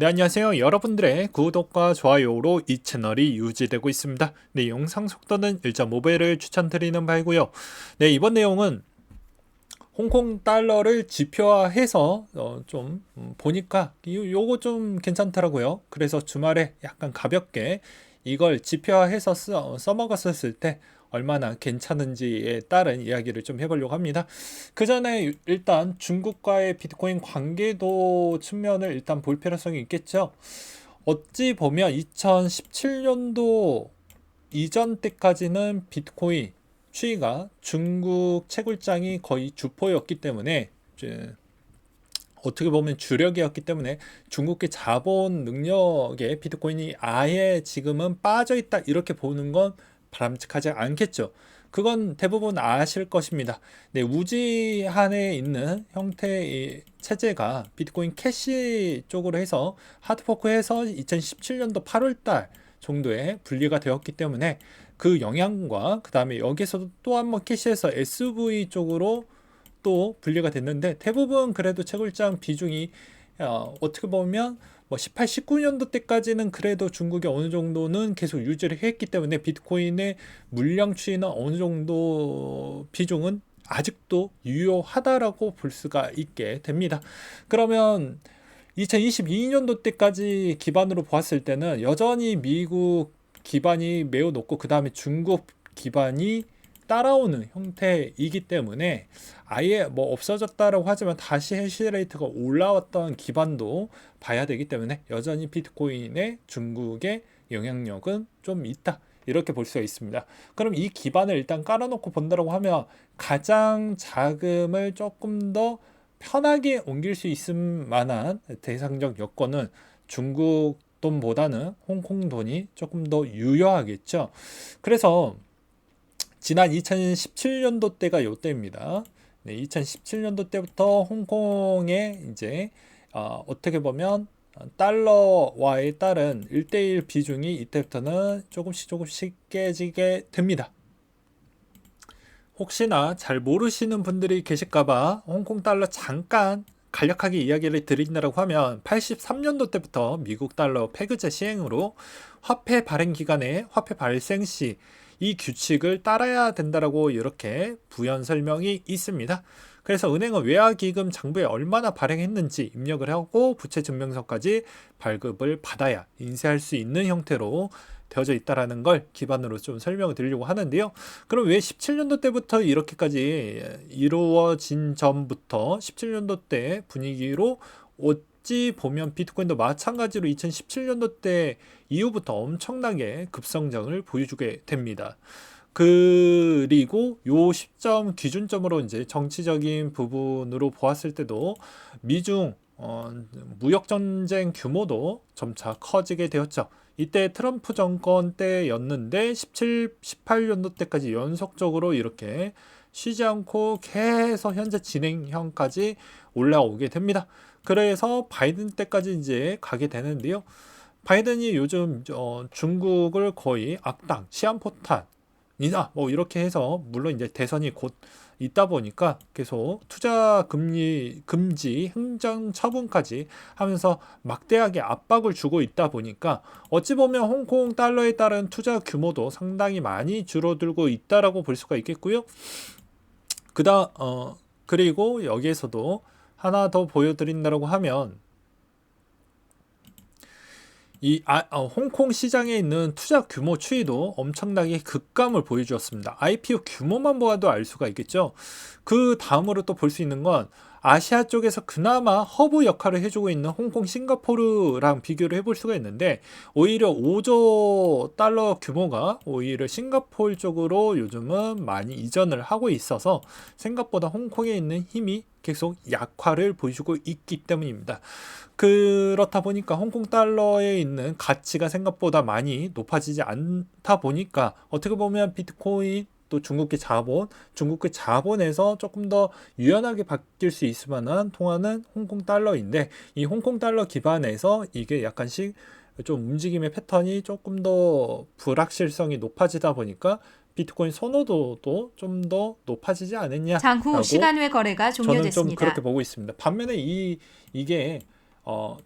네, 안녕하세요. 여러분들의 구독과 좋아요로 이 채널이 유지되고 있습니다. 네, 영상 속도는 1.5배를 추천드리는 바이고요. 네, 이번 내용은 홍콩 달러를 지표화해서 좀 보니까 요거 좀 괜찮더라고요. 그래서 주말에 약간 가볍게 이걸 지표화해서 써먹었을 때 얼마나 괜찮은지에 따른 이야기를 좀 해보려고 합니다. 그 전에 일단 중국과의 비트코인 관계도 측면을 일단 볼 필요성이 있겠죠. 어찌 보면 2017년도 이전 때까지는 비트코인 추이가 중국 채굴장이 거의 주포였기 때문에 어떻게 보면 주력이었기 때문에 중국의 자본 능력에 비트코인이 아예 지금은 빠져 있다 이렇게 보는 건 바람직하지 않겠죠. 그건 대부분 아실 것입니다. 네, 우지한에 있는 형태의 체제가 비트코인 캐시 쪽으로 해서 하드포크해서 2017년도 8월달 정도에 분리가 되었기 때문에 그 영향과 그 다음에 여기서도 또 한 번 캐시해서 SV 쪽으로 또 분리가 됐는데 대부분 그래도 채굴장 비중이 어떻게 보면 뭐 18, 19년도 때까지는 그래도 중국이 어느 정도는 계속 유지를 했기 때문에 비트코인의 물량 추이는 어느 정도 비중은 아직도 유효하다라고 볼 수가 있게 됩니다. 그러면 2022년도 때까지 기반으로 보았을 때는 여전히 미국 기반이 매우 높고 그 다음에 중국 기반이 따라오는 형태이기 때문에 아예 뭐 없어졌다라고 하지만 다시 해시레이트가 올라왔던 기반도 봐야 되기 때문에 여전히 비트코인의 중국의 영향력은 좀 있다. 이렇게 볼 수가 있습니다. 그럼 이 기반을 일단 깔아놓고 본다고 하면 가장 자금을 조금 더 편하게 옮길 수 있을 만한 대상적 여건은 중국 돈보다는 홍콩 돈이 조금 더 유효하겠죠. 그래서 지난 2017년도 때가 요때입니다. 네, 2017년도 때부터 홍콩에 이제 어떻게 보면 달러와에 따른 1대1 비중이 이때부터는 조금씩 깨지게 됩니다. 혹시나 잘 모르시는 분들이 계실까봐 홍콩 달러 잠깐 간략하게 이야기를 드린다고 하면 83년도 때부터 미국 달러 페그제 시행으로 화폐 발행 기간에 화폐 발생 시 이 규칙을 따라야 된다라고 이렇게 부연 설명이 있습니다. 그래서 은행은 외화기금 장부에 얼마나 발행했는지 입력을 하고 부채 증명서까지 발급을 받아야 인쇄할 수 있는 형태로 되어져 있다라는 걸 기반으로 좀 설명을 드리려고 하는데요. 그럼 왜 17년도 때부터 이렇게까지 이루어진 전부터 17년도 때 분위기로 어찌 보면 비트코인도 마찬가지로 2017년도 때 이후부터 엄청나게 급성장을 보여주게 됩니다. 그리고 요 시점 기준점으로 이제 정치적인 부분으로 보았을 때도 미중 무역 전쟁 규모도 점차 커지게 되었죠. 이때 트럼프 정권 때였는데 17, 18년도 때까지 연속적으로 이렇게 쉬지 않고 계속 현재 진행형까지 올라오게 됩니다. 그래서 바이든 때까지 이제 가게 되는데요. 바이든이 요즘 중국을 거의 악당, 시한포탄이다 뭐 이렇게 해서 물론 이제 대선이 곧 있다 보니까 계속 투자 금리 금지 행정 처분까지 하면서 막대하게 압박을 주고 있다 보니까 어찌 보면 홍콩 달러에 따른 투자 규모도 상당히 많이 줄어들고 있다라고 볼 수가 있겠고요. 그리고 여기에서도 하나 더 보여드린다고 하면 홍콩 시장에 있는 투자 규모 추이도 엄청나게 급감을 보여주었습니다. IPO 규모만 보아도 알 수가 있겠죠. 그 다음으로 또 볼 수 있는 건 아시아 쪽에서 그나마 허브 역할을 해주고 있는 홍콩, 싱가포르랑 비교를 해볼 수가 있는데 오히려 5조 달러 규모가 오히려 싱가포르 쪽으로 요즘은 많이 이전을 하고 있어서 생각보다 홍콩에 있는 힘이 계속 약화를 보여주고 있기 때문입니다. 그렇다 보니까 홍콩 달러에 있는 가치가 생각보다 많이 높아지지 않다 보니까 어떻게 보면 비트코인 또 중국의 자본에서 조금 더 유연하게 바뀔 수 있을 만한 통화는 홍콩 달러인데 이 홍콩 달러 기반에서 이게 약간씩 좀 움직임의 패턴이 조금 더 불확실성이 높아지다 보니까 비트코인 선호도도 좀 더 높아지지 장후 않았냐라고 시간 외 거래가 저는 좀 그렇게 종료됐습니다. 보고 있습니다. 반면에 이게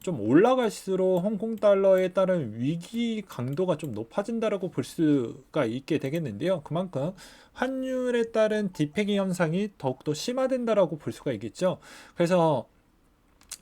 좀 올라갈수록 홍콩 달러에 따른 위기 강도가 좀 높아진다라고 볼 수가 있게 되겠는데요. 그만큼 환율에 따른 디페깅 현상이 더욱더 심화된다라고 볼 수가 있겠죠. 그래서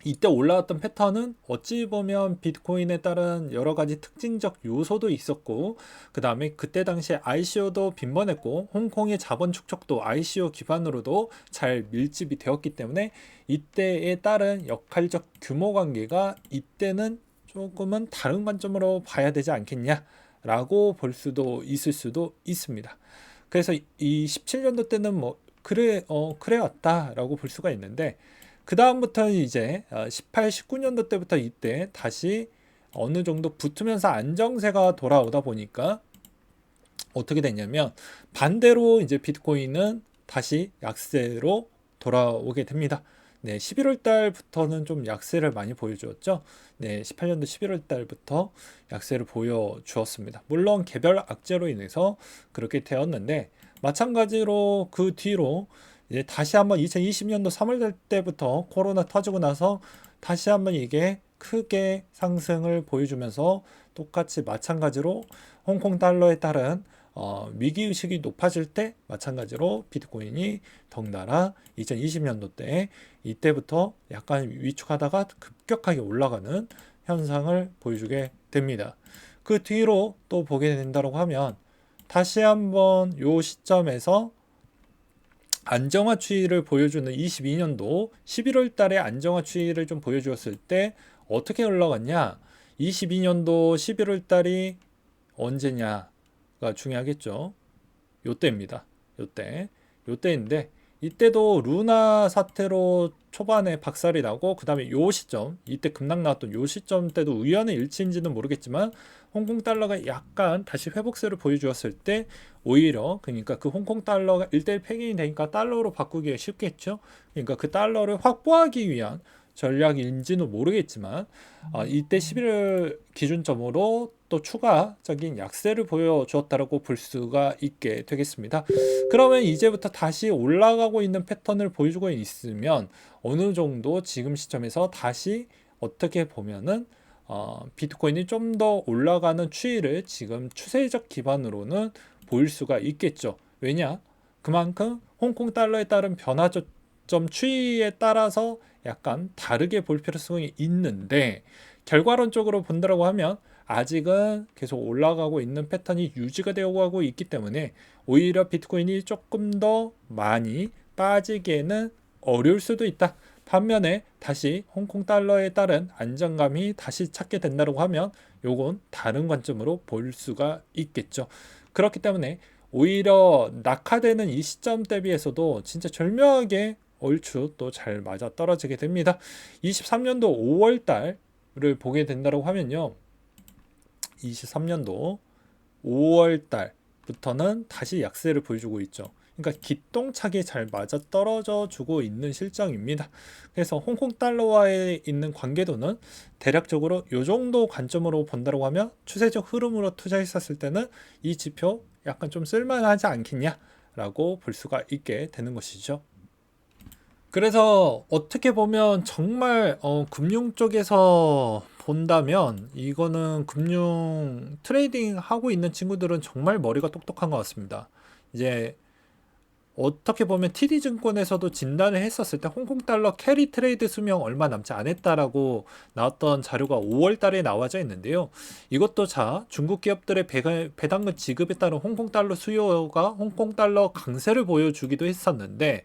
이때 올라왔던 패턴은 어찌 보면 비트코인에 따른 여러 가지 특징적 요소도 있었고, 그 다음에 그때 당시에 ICO도 빈번했고, 홍콩의 자본 축적도 ICO 기반으로도 잘 밀집이 되었기 때문에 이때에 따른 역할적 규모 관계가 이때는 조금은 다른 관점으로 봐야 되지 않겠냐라고 볼 수도 있을 수도 있습니다. 그래서 이 17년도 때는 뭐 그래 왔다라고 볼 수가 있는데, 그 다음부터는 이제 18, 19년도 때부터 이때 다시 어느 정도 붙으면서 안정세가 돌아오다 보니까 어떻게 됐냐면, 반대로 이제 비트코인은 다시 약세로 돌아오게 됩니다. 네, 11월 달부터는 좀 약세를 많이 보여주었죠. 네, 18년도 11월 달부터 약세를 보여주었습니다. 물론 개별 악재로 인해서 그렇게 되었는데, 마찬가지로 그 뒤로 이제 다시 한번 2020년도 3월 달 때부터 코로나 터지고 나서 다시 한번 이게 크게 상승을 보여주면서 똑같이 마찬가지로 홍콩 달러에 따른 위기의식이 높아질 때 마찬가지로 비트코인이 덩달아 2020년도 때 이때부터 약간 위축하다가 급격하게 올라가는 현상을 보여주게 됩니다. 그 뒤로 또 보게 된다고 하면 다시 한번 요 시점에서 안정화 추이를 보여주는 22년도 11월 달에 안정화 추이를 좀 보여주었을 때 어떻게 흘러갔냐? 22년도 11월 달이 언제냐가 중요하겠죠. 요때입니다. 요때인데 이때도 루나 사태로 초반에 박살이 나고, 그 다음에 요 시점, 이때 급락 나왔던 요 시점 때도 우연의 일치인지는 모르겠지만 홍콩 달러가 약간 다시 회복세를 보여주었을 때 오히려, 그러니까 그 홍콩 달러가 1대1 패గిం이 되니까 달러로 바꾸기가 쉽겠죠. 그러니까 그 달러를 확보하기 위한 전략인지는 모르겠지만 이때 11월 기준점으로 또 추가적인 약세를 보여주었다고 볼 수가 있게 되겠습니다. 그러면 이제부터 다시 올라가고 있는 패턴을 보여주고 있으면 어느 정도 지금 시점에서 다시 어떻게 보면은 비트코인이 좀 더 올라가는 추이를 지금 추세적 기반으로는 보일 수가 있겠죠. 왜냐? 그만큼 홍콩 달러에 따른 변화점 추이에 따라서 약간 다르게 볼 필요성이 있는데, 결과론적으로 본다고 하면 아직은 계속 올라가고 있는 패턴이 유지가 되어 가고 있기 때문에 오히려 비트코인이 조금 더 많이 빠지기에는 어려울 수도 있다. 반면에 다시 홍콩 달러에 따른 안정감이 다시 찾게 된다고 하면 요건 다른 관점으로 볼 수가 있겠죠. 그렇기 때문에 오히려 낙하되는 이 시점 대비해서도 진짜 절묘하게 얼추 또 잘 맞아 떨어지게 됩니다. 23년도 5월 달을 보게 된다고 하면요. 23년도 5월 달부터는 다시 약세를 보여주고 있죠. 그러니까 기똥차게 잘 맞아 떨어져 주고 있는 실정입니다. 그래서 홍콩 달러와의 있는 관계도는 대략적으로 이 정도 관점으로 본다고 하면 추세적 흐름으로 투자했었을 때는 이 지표 약간 좀 쓸만하지 않겠냐라고 볼 수가 있게 되는 것이죠. 그래서 어떻게 보면 정말 금융 쪽에서 본다면 이거는 금융 트레이딩 하고 있는 친구들은 정말 머리가 똑똑한 것 같습니다. 이제 어떻게 보면 TD증권에서도 진단을 했었을 때 홍콩 달러 캐리 트레이드 수명 얼마 남지 않았다라고 나왔던 자료가 5월 달에 나와져 있는데요. 이것도 중국 기업들의 배당금 지급에 따른 홍콩 달러 수요가 홍콩 달러 강세를 보여주기도 했었는데,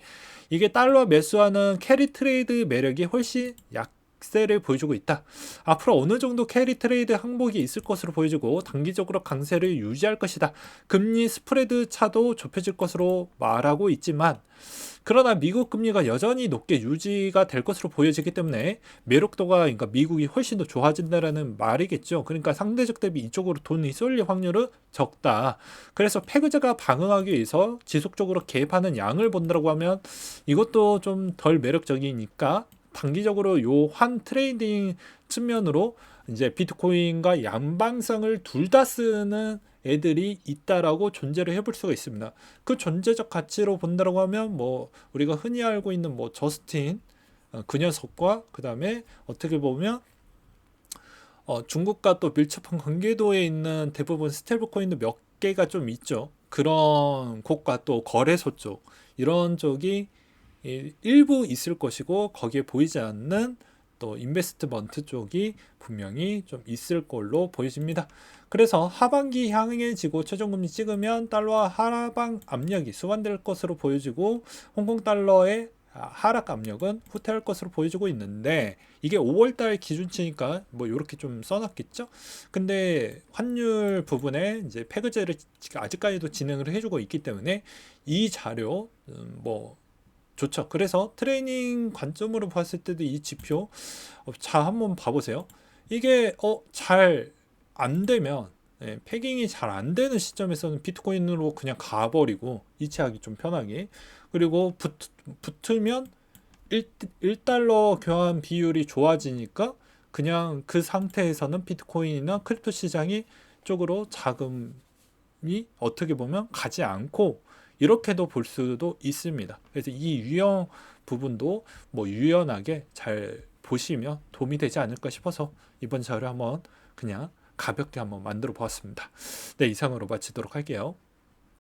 이게 달러 매수하는 캐리 트레이드 매력이 훨씬 약세를 보여주고 있다. 앞으로 어느 정도 캐리 트레이드 항목이 있을 것으로 보여지고 단기적으로 강세를 유지할 것이다. 금리 스프레드 차도 좁혀질 것으로 말하고 있지만, 그러나 미국 금리가 여전히 높게 유지가 될 것으로 보여지기 때문에 매력도가, 그러니까 미국이 훨씬 더 좋아진다라는 말이겠죠. 그러니까 상대적 대비 이쪽으로 돈이 쏠릴 확률은 적다. 그래서 패그제가 방어하기 위해서 지속적으로 개입하는 양을 본다고 하면 이것도 좀 덜 매력적이니까 단기적으로 요 환 트레이딩 측면으로 이제 비트코인과 양방성을 둘 다 쓰는 애들이 있다라고 존재를 해볼 수가 있습니다. 그 존재적 가치로 본다고 하면 뭐 우리가 흔히 알고 있는 뭐 저스틴 그 녀석과 그 다음에 어떻게 보면 중국과 또 밀접한 관계도에 있는 대부분 스테이블 코인도 몇 개가 좀 있죠. 그런 곳과 또 거래소 쪽 이런 쪽이 일부 있을 것이고 거기에 보이지 않는 또 인베스트먼트 쪽이 분명히 좀 있을 걸로 보여집니다. 그래서 하반기 향해지고 최저금리 찍으면 달러 하방 압력이 수반될 것으로 보여지고 홍콩 달러의 하락 압력은 후퇴할 것으로 보여지고 있는데 이게 5월달 기준치니까 뭐 이렇게 좀 써놨겠죠. 근데 환율 부분에 이제 페그제를 아직까지도 진행을 해주고 있기 때문에 이 자료 뭐 좋죠. 그래서 트레이닝 관점으로 봤을 때도 이 지표 자 한번 봐보세요. 이게 잘 안 되면 패깅이 잘 안 되는 시점에서는 비트코인으로 그냥 가버리고 이체하기 좀 편하게 그리고 붙으면 1달러 교환 비율이 좋아지니까 그냥 그 상태에서는 비트코인이나 크립토 시장이 쪽으로 자금이 어떻게 보면 가지 않고 이렇게도 볼 수도 있습니다. 그래서 이 유형 부분도 뭐 유연하게 잘 보시면 도움이 되지 않을까 싶어서 이번 자료 한번 그냥 가볍게 한번 만들어 보았습니다. 네, 이상으로 마치도록 할게요.